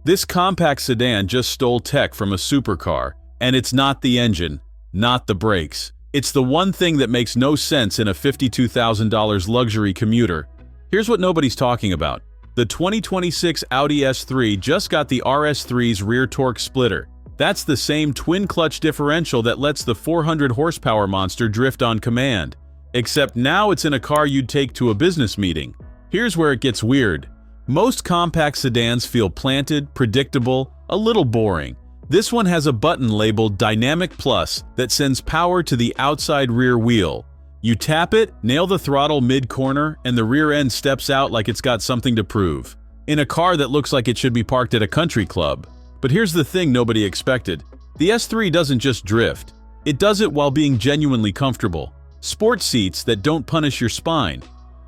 This compact sedan just stole tech from a supercar, and it's not the engine, not the brakes. It's the one thing that makes no sense in a $52,000 luxury commuter. Here's what nobody's talking about. The 2026 Audi S3 just got the RS3's rear torque splitter. That's the same twin-clutch differential that lets the 400 horsepower monster drift on command. Except now it's in a car you'd take to a business meeting. Here's where it gets weird. Most compact sedans feel planted, predictable, a little boring. This one has a button labeled Dynamic Plus that sends power to the outside rear wheel. You tap it, nail the throttle mid-corner, and the rear end steps out like it's got something to prove. In a car that looks like it should be parked at a country club. But here's the thing nobody expected. The S3 doesn't just drift. It does it while being genuinely comfortable. Sports seats that don't punish your spine.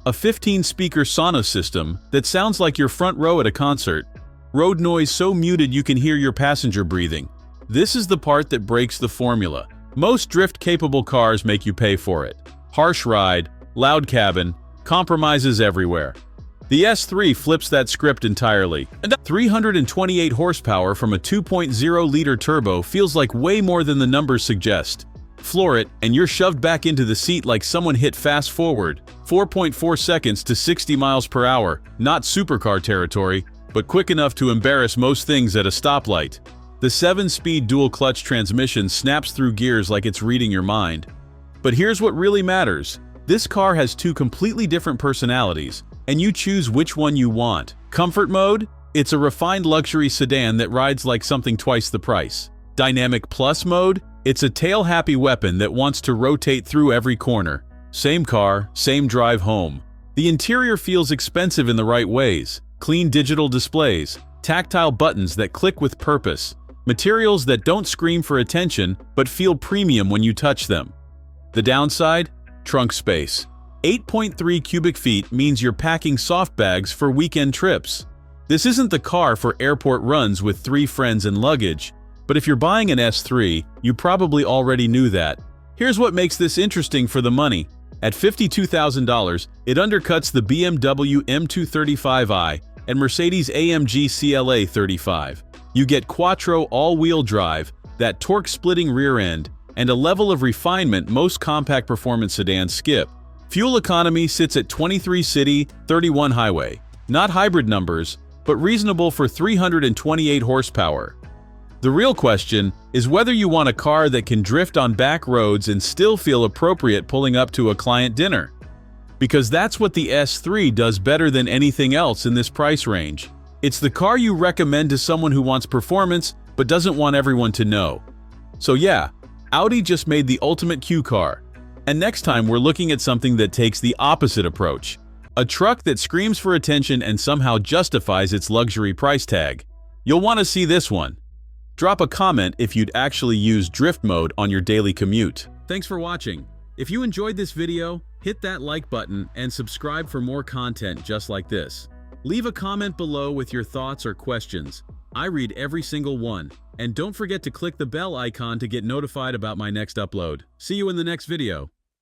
A 15-speaker SONOS system that sounds like your front row at a concert. Road noise so muted you can hear your passenger breathing. This is the part that breaks the formula. Most drift-capable cars make you pay for it. Harsh ride, loud cabin, compromises everywhere. The S3 flips that script entirely. 328 horsepower from a 2.0-liter turbo feels like way more than the numbers suggest. Floor it, and you're shoved back into the seat like someone hit fast forward. 4.4 seconds to 60 miles per hour, not supercar territory, but quick enough to embarrass most things at a stoplight. The 7-speed dual-clutch transmission snaps through gears like it's reading your mind. But here's what really matters. This car has two completely different personalities, and you choose which one you want. Comfort mode? It's a refined luxury sedan that rides like something twice the price. Dynamic Plus mode? It's a tail-happy weapon that wants to rotate through every corner. Same car, same drive home. The interior feels expensive in the right ways. Clean digital displays, tactile buttons that click with purpose, materials that don't scream for attention but feel premium when you touch them. The downside? Trunk space. 8.3 cubic feet means you're packing soft bags for weekend trips. This isn't the car for airport runs with 3 friends and luggage. But if you're buying an S3, you probably already knew that. Here's what makes this interesting for the money. At $52,000, it undercuts the BMW M235i and Mercedes-AMG CLA 35. You get quattro all-wheel drive, that torque-splitting rear end, and a level of refinement most compact performance sedans skip. Fuel economy sits at 23 city, 31 highway. Not hybrid numbers, but reasonable for 328 horsepower. The real question is whether you want a car that can drift on back roads and still feel appropriate pulling up to a client dinner. Because that's what the S3 does better than anything else in this price range. It's the car you recommend to someone who wants performance but doesn't want everyone to know. So yeah, Audi just made the ultimate Q car. And next time we're looking at something that takes the opposite approach. A truck that screams for attention and somehow justifies its luxury price tag. You'll want to see this one. Drop a comment if you'd actually use drift mode on your daily commute. Thanks for watching. If you enjoyed this video, hit that like button and subscribe for more content just like this. Leave a comment below with your thoughts or questions. I read every single one. And don't forget to click the bell icon to get notified about my next upload. See you in the next video.